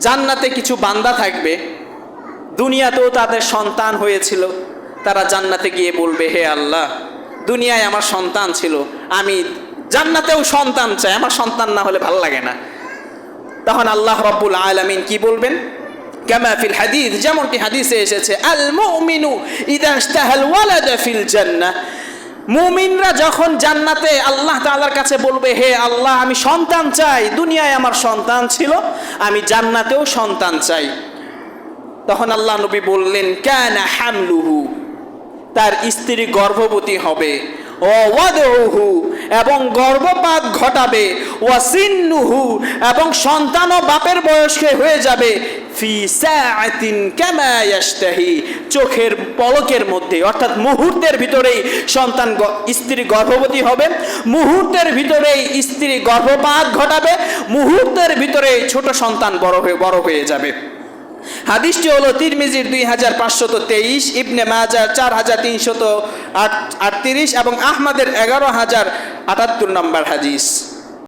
জান্নাতে কিছু বান্দা থাকবে, দুনিয়াতেও তাদের সন্তান হয়েছিল, তারা জান্নাতে গিয়ে বলবে, হে আল্লাহ, দুনিয়ায় আমার সন্তান ছিল, আমি জান্নাতেও সন্তান চাই, আমার সন্তান না হলে ভালো লাগে না। তখন আল্লাহ রাব্বুল আলামিন কি বলবেন? কামা ফিল হাদিস, যেমনটি হাদিসে এসেছে, আল মুমিনু ইযা ইশতাহাল ওয়ালাদা ফিল জান্নাহ, মুমিনরা যখন জান্নাতে আল্লাহ তাআলার কাছে বলবে, হে আল্লাহ, আমি সন্তান চাই, দুনিয়ায় আমার সন্তান ছিল, আমি জান্নাতেও সন্তান চাই, তখন আল্লাহ নবী বললেন, কানা হামলুহু, তার স্ত্রী গর্ভবতী হবে, ও ওয়াদউহু, এবং গর্ভপাত ঘটাবে, ওয়াসিন্নুহু, এবং সন্তানও বাপের বয়সে হয়ে যাবে, ফি সাআতিন কামা ইয়াশতাহি, চোখের পলকের মধ্যে, অর্থাৎ মুহূর্তের ভিতরেই সন্তান স্ত্রী গর্ভবতী হবে, মুহূর্তের ভিতরেই স্ত্রী গর্ভপাত ঘটাবে, মুহূর্তের ভিতরেই ছোট সন্তান বড় হয়ে যাবে। হাদিসটি হলো তিরমিজির 2523, ইবনে মাজার 4338 এবং আহমদের 11078 নম্বর হাদিস।